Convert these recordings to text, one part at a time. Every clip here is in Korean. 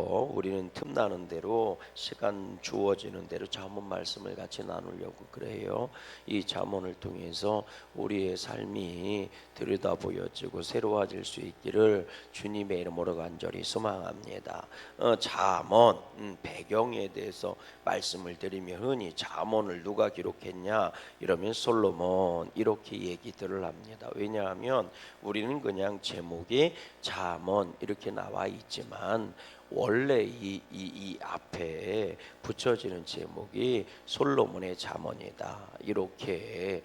우리는 틈나는 대로 시간 주어지는 대로 잠언 말씀을 같이 나누려고 그래요. 이 잠언을 통해서 우리의 삶이 들여다 보여지고 새로워질 수 있기를 주님의 이름으로 간절히 소망합니다. 잠언 배경에 대해서 말씀을 드리면 흔히 잠언을 누가 기록했냐 이러면 솔로몬 이렇게 얘기들을 합니다. 왜냐하면 우리는 그냥 제목이 잠언 이렇게 나와 있지만 원래 이 앞에 붙여지는 제목이 솔로몬의 잠언이다. 이렇게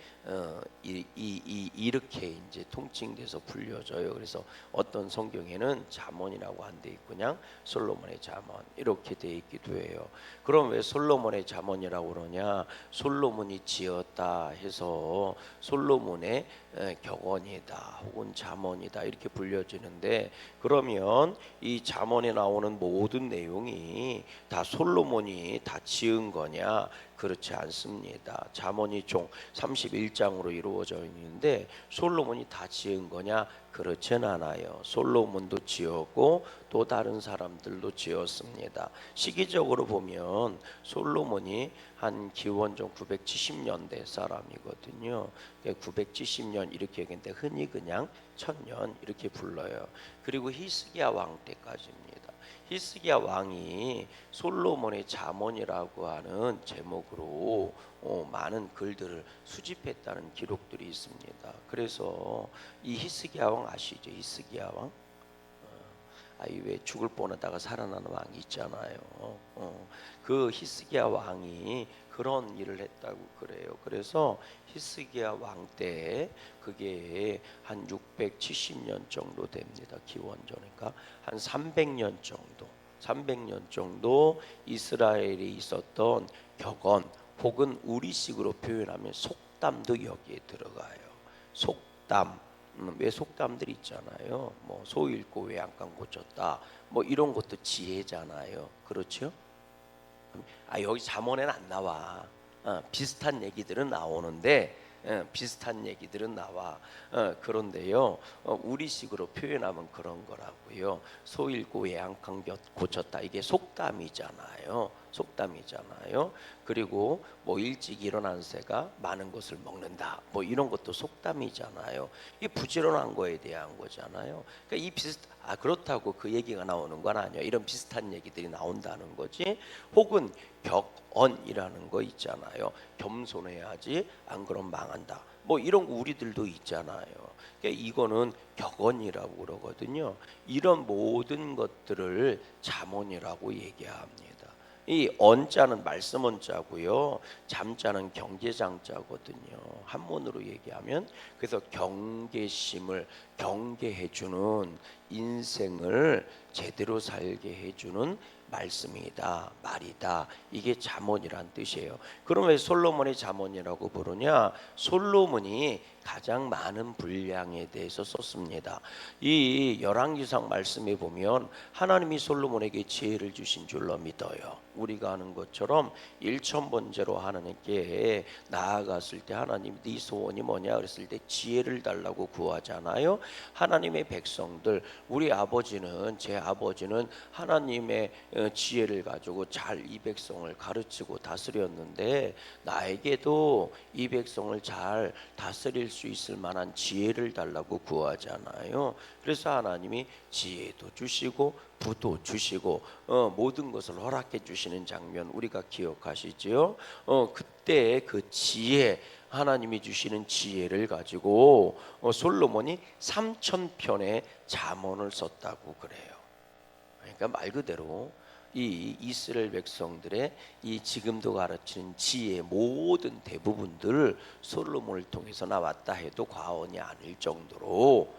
이렇게 이제 통칭돼서 불려져요. 그래서 어떤 성경에는 잠언이라고 안 돼 있고 그냥 솔로몬의 잠언 이렇게 돼 있기도 해요. 그럼 왜 솔로몬의 잠언이라고 그러냐? 솔로몬이 지었다 해서 솔로몬의 격언이다 혹은 잠언이다 이렇게 불려지는데, 그러면 이 잠언에 나오는 모든 내용이 다 솔로몬이 다 지은 거냐? 그렇지 않습니다. 잠언이 총 31장으로 이루어져 있는데 솔로몬이 다 지은 거냐? 그렇진 않아요. 솔로몬도 지었고 또 다른 사람들도 지었습니다. 시기적으로 보면 솔로몬이 한 기원전 970년대 사람이거든요. 970년 이렇게 얘기하는데 흔히 그냥 1000년 이렇게 불러요. 그리고 히스기야 왕 때까지입니다. 히스기야 왕이 솔로몬의 잠언이라고 하는 제목으로 많은 글들을 수집했다는 기록들이 있습니다. 그래서 이 히스기야 왕 아시죠? 히스기야 왕? 왜 죽을 뻔하다가 살아나는 왕이 있잖아요. 그 히스기야 왕이 그런 일을 했다고 그래요. 그래서 히스기야 왕 때 그게 한 670년 정도 됩니다. 기원전이니까 한 300년 정도 이스라엘에 있었던 격언 혹은 우리식으로 표현하면 속담도 여기에 들어가요. 속담. 왜 속담들 있잖아요. 뭐 소 잃고 외양간 고쳤다. 뭐 이런 것도 지혜잖아요. 그렇죠? 여기 잠언에는 안 나와. 비슷한 얘기들은 나오는데 비슷한 얘기들은 나와. 그런데요, 우리식으로 표현하면 그런 거라고요. 소 잃고 외양간 고쳤다. 이게 속담이잖아요. 그리고 뭐 일찍 일어난 새가 많은 것을 먹는다. 뭐 이런 것도 속담이잖아요. 이 부지런한 거에 대한 거잖아요. 그러니까 그렇다고 그 얘기가 나오는 건 아니에요. 이런 비슷한 얘기들이 나온다는 거지. 혹은 격언이라는 거 있잖아요. 겸손해야지 안 그럼 망한다. 뭐 이런 우리들도 있잖아요. 그러니까 이거는 격언이라고 그러거든요. 이런 모든 것들을 잠언이라고 얘기합니다. 이 언자는 말씀 언자고요. 잠자는 경계장자거든요. 한문으로 얘기하면 그래서 경계심을 경계해주는 인생을 제대로 살게 해주는 말씀이다, 말이다. 이게 잠언이란 뜻이에요. 그럼 왜 솔로몬의 잠언이라고 부르냐? 솔로몬이 가장 많은 분량에 대해서 썼습니다. 이 열왕기상 말씀에 보면 하나님이 솔로몬에게 지혜를 주신 줄로 믿어요. 우리가 아는 것처럼 1000번째로 하나님께 나아갔을 때 하나님 네 소원이 뭐냐 그랬을 때 지혜를 달라고 구하잖아요. 하나님의 백성들, 우리 아버지는 제 아버지는 하나님의 지혜를 가지고 잘 이 백성을 가르치고 다스렸는데 나에게도 이 백성을 잘 다스릴 수 있을 만한 지혜를 달라고 구하잖아요. 그래서 하나님이 지혜도 주시고 부도 주시고 모든 것을 허락해 주시는 장면 우리가 기억하시지요? 그때 그 지혜, 하나님이 주시는 지혜를 가지고 솔로몬이 3000편의 잠언을 썼다고 그래요. 그러니까 말 그대로 이 이스라엘 백성들의 이 지금도 가르치는 지혜의 모든 대부분들을 솔로몬을 통해서 나왔다 해도 과언이 아닐 정도로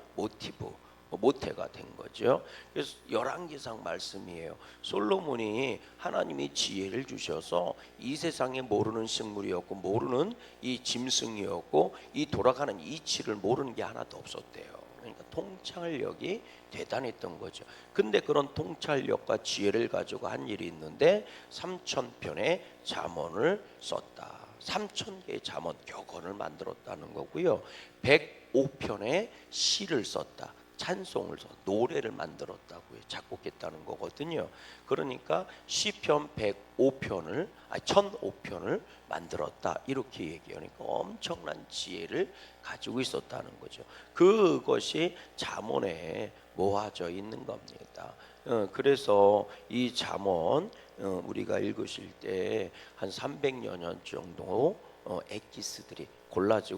모태가 된 거죠. 그래서 열왕기상 말씀이에요. 솔로몬이 하나님이 지혜를 주셔서 이 세상에 모르는 식물이었고 모르는 이 짐승이었고 이 돌아가는 이치를 모르는 게 하나도 없었대요. 그러니까 통찰력이 대단했던 거죠. 근데 그런 통찰력과 지혜를 가지고 한 일이 있는데 3000편의 잠언을 썼다. 3000개의 잠언 격언을 만들었다는 거고요. 105편의 시를 썼다. 찬송을 노래를 만들었다고요. 작곡했다는 거거든요. 그러니까 시편 105편을 1005편을 만들었다 이렇게 얘기하니까 엄청난 지혜를 가지고 있었다는 거죠. 그것이 잠언에 모아져 있는 겁니다. 그래서 이 잠언 우리가 읽으실 때 한 300여 년 정도 엑기스들이 골라진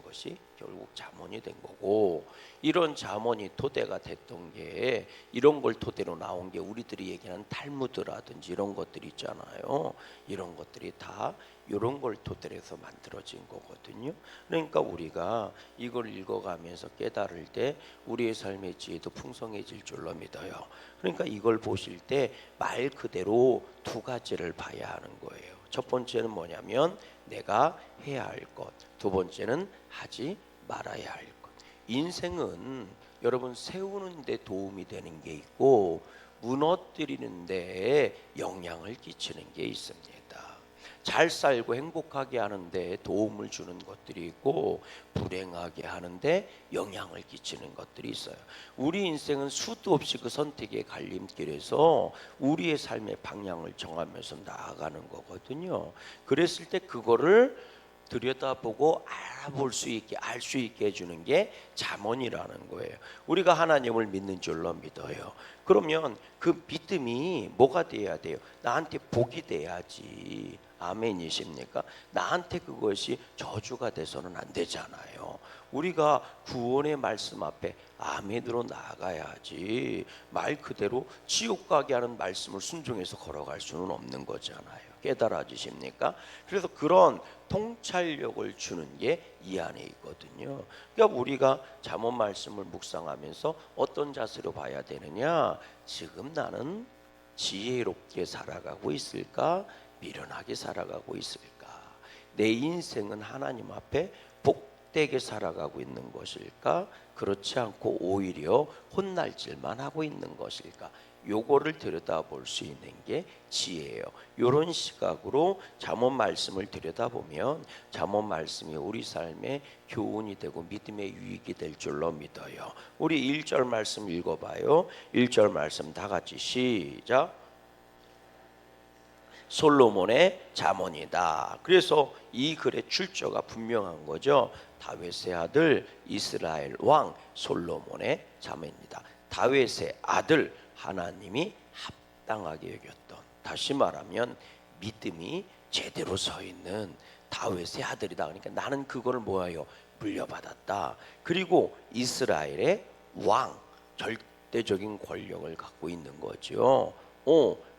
것이 결국 잠언이 된 거고, 이런 잠언이 토대가 됐던 게 이런 걸 토대로 나온 게 우리들이 얘기하는 탈무드라든지 이런 것들이 있잖아요. 이런 것들이 다 이런 걸 토대로 해서 만들어진 거거든요. 그러니까 우리가 이걸 읽어가면서 깨달을 때 우리의 삶의 지혜도 풍성해질 줄로 믿어요. 그러니까 이걸 보실 때 말 그대로 두 가지를 봐야 하는 거예요. 첫 번째는 뭐냐면 내가 해야 할 것, 두 번째는 하지 말아야 할 것. 인생은 여러분 세우는 데 도움이 되는 게 있고 무너뜨리는 데 영향을 끼치는 게 있습니다. 잘 살고 행복하게 하는데 도움을 주는 것들이 있고 불행하게 하는데 영향을 끼치는 것들이 있어요. 우리 인생은 수도 없이 그 선택의 갈림길에서 우리의 삶의 방향을 정하면서 나아가는 거거든요. 그랬을 때 그거를 들여다보고 알아볼 수 있게 알 수 있게 해주는 게 잠언이라는 거예요. 우리가 하나님을 믿는 줄로 믿어요. 그러면 그 믿음이 뭐가 돼야 돼요? 나한테 복이 돼야지. 아멘이십니까? 나한테 그것이 저주가 돼서는 안 되잖아요. 우리가 구원의 말씀 앞에 아멘으로 나아가야지 말 그대로 지옥 가게 하는 말씀을 순종해서 걸어갈 수는 없는 거잖아요. 깨달아지십니까? 그래서 그런 통찰력을 주는 게 이 안에 있거든요. 그러니까 우리가 잠언 말씀을 묵상하면서 어떤 자세로 봐야 되느냐? 지금 나는 지혜롭게 살아가고 있을까? 미련하게 살아가고 있을까? 내 인생은 하나님 앞에 복되게 살아가고 있는 것일까? 그렇지 않고 오히려 혼날질만 하고 있는 것일까? 요거를 들여다볼 수 있는 게 지혜예요. 이런 시각으로 잠언 말씀을 들여다보면 잠언 말씀이 우리 삶에 교훈이 되고 믿음의 유익이 될 줄로 믿어요. 우리 1절 말씀 읽어봐요. 1절 말씀 다 같이 시작. 솔로몬의 잠언이다. 그래서 이 글의 출처가 분명한 거죠. 다윗의 아들 이스라엘 왕 솔로몬의 잠언입니다. 다윗의 아들, 하나님이 합당하게 여겼던, 다시 말하면 믿음이 제대로 서 있는 다윗의 아들이다. 그러니까 나는 그거를 뭐예요? 물려받았다. 그리고 이스라엘의 왕, 절대적인 권력을 갖고 있는 거죠.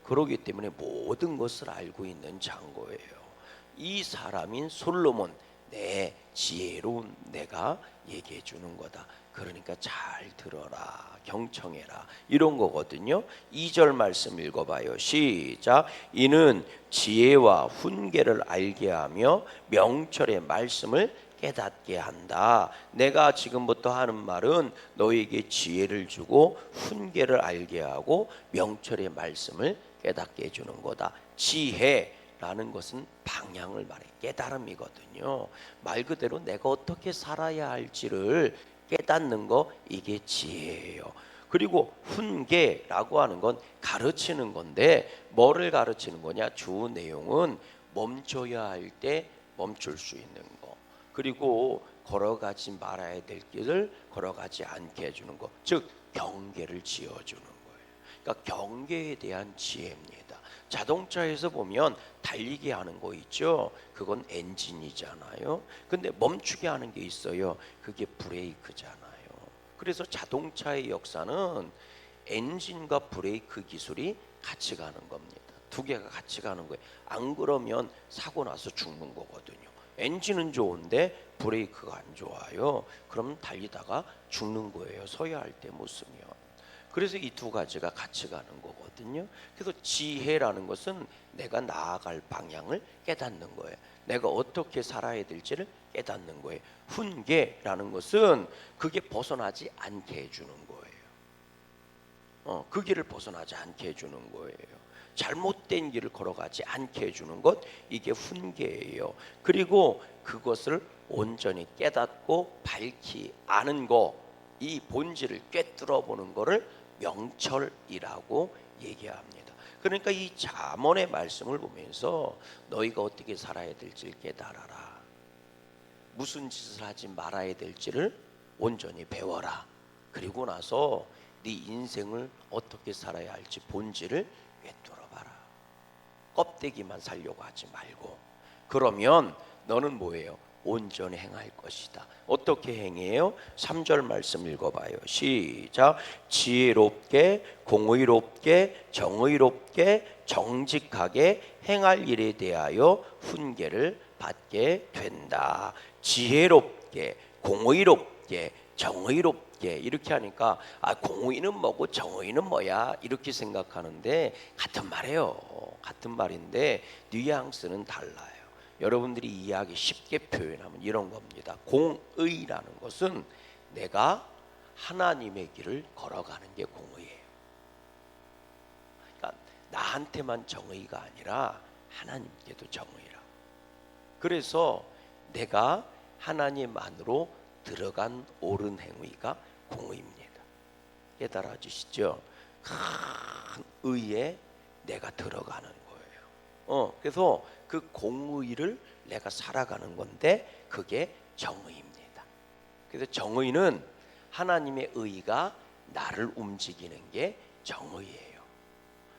그러기 때문에 모든 것을 알고 있는 장거예요. 이 사람인 솔로몬, 내 지혜로운 내가 얘기해 주는 거다. 그러니까 잘 들어라, 경청해라, 이런 거거든요. 2절 말씀 읽어봐요. 시작. 이는 지혜와 훈계를 알게 하며 명철의 말씀을 깨닫게 한다. 내가 지금부터 하는 말은 너에게 지혜를 주고 훈계를 알게 하고 명철의 말씀을 깨닫게 해주는 거다. 지혜라는 것은 방향을 말해, 깨달음이거든요. 말 그대로 내가 어떻게 살아야 할지를 깨닫는 거, 이게 지혜예요. 그리고 훈계라고 하는 건 가르치는 건데 뭐를 가르치는 거냐? 주 내용은 멈춰야 할 때 멈출 수 있는 거, 그리고 걸어가지 말아야 될 길을 걸어가지 않게 해주는 거, 즉 경계를 지어주는 거예요. 그러니까 경계에 대한 지혜입니다. 자동차에서 보면 달리게 하는 거 있죠. 그건 엔진이잖아요. 근데 멈추게 하는 게 있어요. 그게 브레이크잖아요. 그래서 자동차의 역사는 엔진과 브레이크 기술이 같이 가는 겁니다. 두 개가 같이 가는 거예요. 안 그러면 사고 나서 죽는 거거든요. 엔진은 좋은데 브레이크가 안 좋아요. 그럼 달리다가 죽는 거예요. 서야 할 때 못 쓰면. 그래서 이 두 가지가 같이 가는 거거든요. 그래서 지혜라는 것은 내가 나아갈 방향을 깨닫는 거예요. 내가 어떻게 살아야 될지를 깨닫는 거예요. 훈계라는 것은 그게 벗어나지 않게 해주는 거예요. 그 길을 벗어나지 않게 해주는 거예요. 잘못된 길을 걸어가지 않게 해주는 것, 이게 훈계예요. 그리고 그것을 온전히 깨닫고 밝히 아는 거, 이 본질을 꿰뚫어 보는 것을 명철이라고 얘기합니다. 그러니까 이 잠언의 말씀을 보면서 너희가 어떻게 살아야 될지를 깨달아라. 무슨 짓을 하지 말아야 될지를 온전히 배워라. 그리고 나서 네 인생을 어떻게 살아야 할지 본질을 꿰뚫어봐라. 껍데기만 살려고 하지 말고. 그러면 너는 뭐예요? 온전히 행할 것이다. 어떻게 행해요? 3절 말씀 읽어봐요. 시작. 지혜롭게 공의롭게 정의롭게 정직하게 행할 일에 대하여 훈계를 받게 된다. 지혜롭게 공의롭게 정의롭게 이렇게 하니까 공의는 뭐고 정의는 뭐야 이렇게 생각하는데 같은 말이에요. 같은 말인데 뉘앙스는 달라요. 여러분들이 이해하기 쉽게 표현하면 이런 겁니다. 공의라는 것은 내가 하나님의 길을 걸어가는 게 공의예요. 그러니까 나한테만 정의가 아니라 하나님께도 정의라. 그래서 내가 하나님 안으로 들어간 옳은 행위가 공의입니다. 깨달아지시죠? 큰 의에 내가 들어가는 거예요. 그래서 그 공의를 내가 살아가는 건데 그게 정의입니다. 그래서 정의는 하나님의 의가 나를 움직이는 게 정의예요.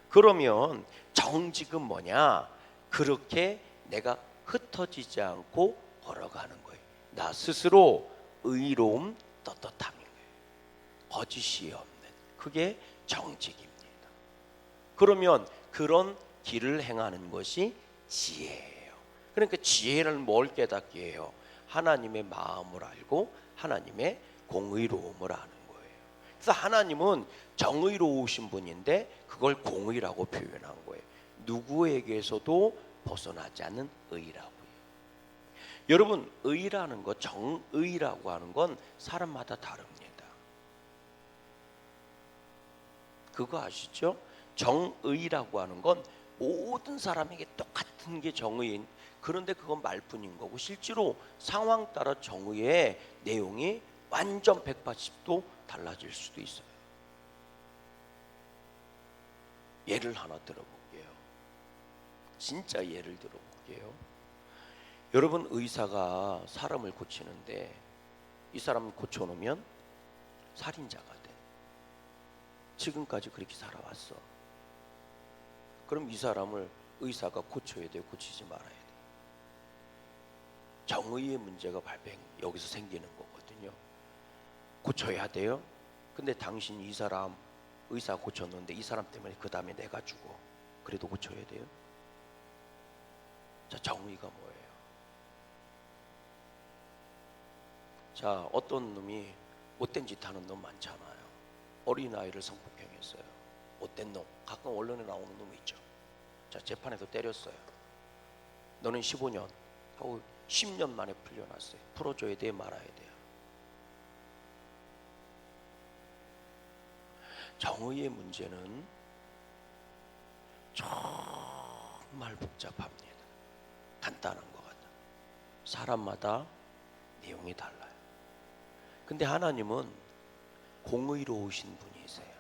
그러면 정직은 뭐냐? 그렇게 내가 흩어지지 않고 걸어가는 거예요. 나 스스로 의로움 떳떳함인 거예요. 거짓이 없는 그게 정직입니다. 그러면 그런 길을 행하는 것이 지혜예요. 그러니까 지혜는 뭘 깨닫게 해요? 하나님의 마음을 알고 하나님의 공의로움을 아는 거예요. 그래서 하나님은 정의로우신 분인데 그걸 공의라고 표현한 거예요. 누구에게서도 벗어나지 않는 의라고요. 여러분, 의라는 것, 정의라고 하는 건 사람마다 다릅니다. 그거 아시죠? 정의라고 하는 건 모든 사람에게 똑같은 게 정의인, 그런데 그건 말뿐인 거고 실제로 상황 따라 정의의 내용이 완전 180도 달라질 수도 있어요. 예를 하나 들어볼게요. 진짜 예를 들어볼게요. 여러분, 의사가 사람을 고치는데 이 사람을 고쳐놓으면 살인자가 돼. 지금까지 그렇게 살아왔어. 그럼 이 사람을 의사가 고쳐야 돼요? 고치지 말아야 돼요? 정의의 문제가 여기서 생기는 거거든요. 고쳐야 돼요? 근데 당신 이 사람 의사 고쳤는데 이 사람 때문에 그 다음에 내가 죽어. 그래도 고쳐야 돼요? 자, 정의가 뭐예요? 자, 어떤 놈이 못된 짓 하는 놈 많잖아요. 어린아이를 성폭행했어요. 못된 놈, 가끔 언론에 나오는 놈 있죠. 자, 재판에서 때렸어요. 너는 15년 하고 10년 만에 풀려났어요. 풀어줘야 돼, 말아야 돼요? 정의의 문제는 정말 복잡합니다. 간단한 것 같아요. 사람마다 내용이 달라요. 근데 하나님은 공의로우신 분이세요.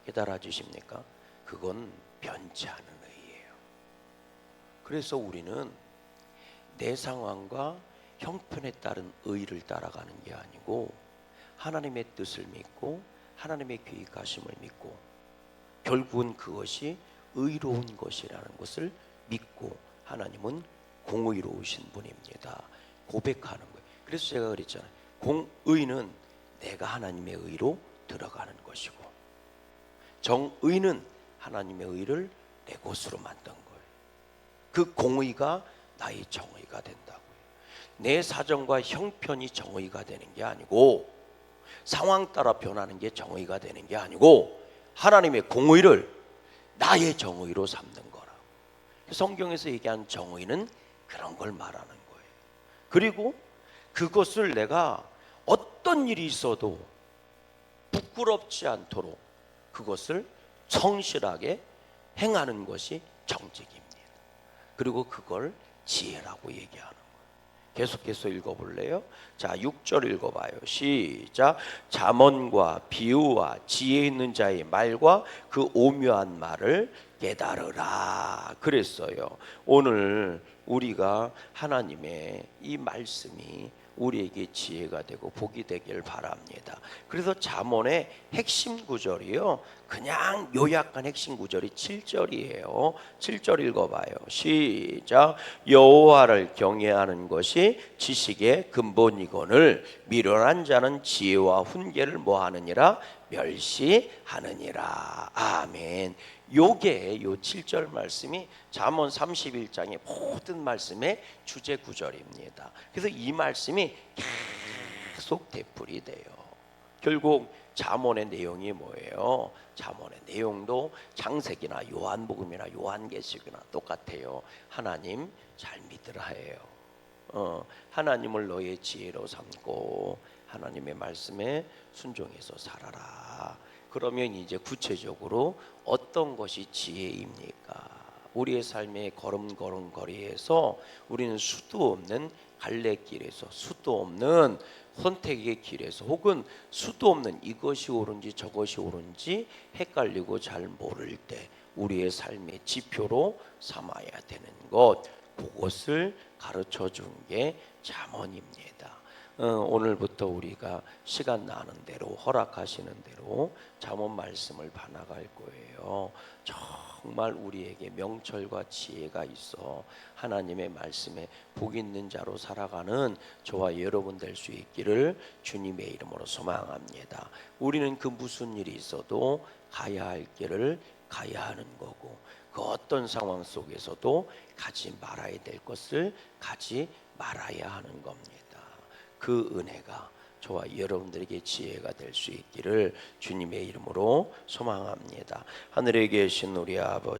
깨달아지십니까? 그건 변치 않은 의예요. 그래서 우리는 내 상황과 형편에 따른 의를 따라가는 게 아니고 하나님의 뜻을 믿고 하나님의 계획하심을 믿고 결국은 그것이 의로운 것이라는 것을 믿고 하나님은 공의로우신 분입니다. 고백하는 거예요. 그래서 제가 그랬잖아요. 공의는 내가 하나님의 의로 들어가는 것이고 정의는 하나님의 의를 내 것으로 만든 거예요. 그 공의가 나의 정의가 된다고요. 내 사정과 형편이 정의가 되는 게 아니고 상황 따라 변하는 게 정의가 되는 게 아니고 하나님의 공의를 나의 정의로 삼는 거라. 성경에서 얘기한 정의는 그런 걸 말하는 거예요. 그리고 그것을 내가 어떤 일이 있어도 부끄럽지 않도록 그것을 성실하게 행하는 것이 정직입니다. 그리고 그걸 지혜라고 얘기하는 거예요. 계속해서 읽어볼래요? 자, 6절 읽어봐요. 시작. 잠언과 비유와 지혜 있는 자의 말과 그 오묘한 말을 깨달으라 그랬어요. 오늘 우리가 하나님의 이 말씀이 우리에게 지혜가 되고 복이 되길 바랍니다. 그래서 잠언의 핵심 구절이요, 그냥 요약한 핵심 구절이 7절이에요. 7절 읽어봐요. 시작. 여호와를 경외하는 것이 지식의 근본이거늘 미련한 자는 지혜와 훈계를 뭐하느니라 멸시하느니라. 아멘. 요게 요 7절 말씀이 잠언 31장의 모든 말씀의 주제 구절입니다. 그래서 이 말씀이 계속 되풀이 돼요. 결국 잠언의 내용이 뭐예요? 잠언의 내용도 창세기나 요한복음이나 요한계시록이나 똑같아요. 하나님 잘 믿으라예요. 하나님을 너의 지혜로 삼고 하나님의 말씀에 순종해서 살아라. 그러면 이제 구체적으로 어떤 것이 지혜입니까? 우리의 삶의 걸음걸음 거리에서 우리는 수도 없는 갈래길에서, 수도 없는 선택의 길에서, 혹은 수도 없는 이것이 옳은지 저것이 옳은지 헷갈리고 잘 모를 때 우리의 삶의 지표로 삼아야 되는 것, 그것을 가르쳐 준 게 잠언입니다. 오늘부터 우리가 시간 나는 대로, 허락하시는 대로 잠언 말씀을 봐나갈 거예요. 정말 우리에게 명철과 지혜가 있어 하나님의 말씀에 복 있는 자로 살아가는 저와 여러분 될 수 있기를 주님의 이름으로 소망합니다. 우리는 그 무슨 일이 있어도 가야 할 길을 가야 하는 거고, 그 어떤 상황 속에서도 가지 말아야 될 것을 가지 말아야 하는 겁니다. 그 은혜가 저와 여러분들에게 지혜가 될 수 있기를 주님의 이름으로 소망합니다. 하늘에 계신 우리 아버지,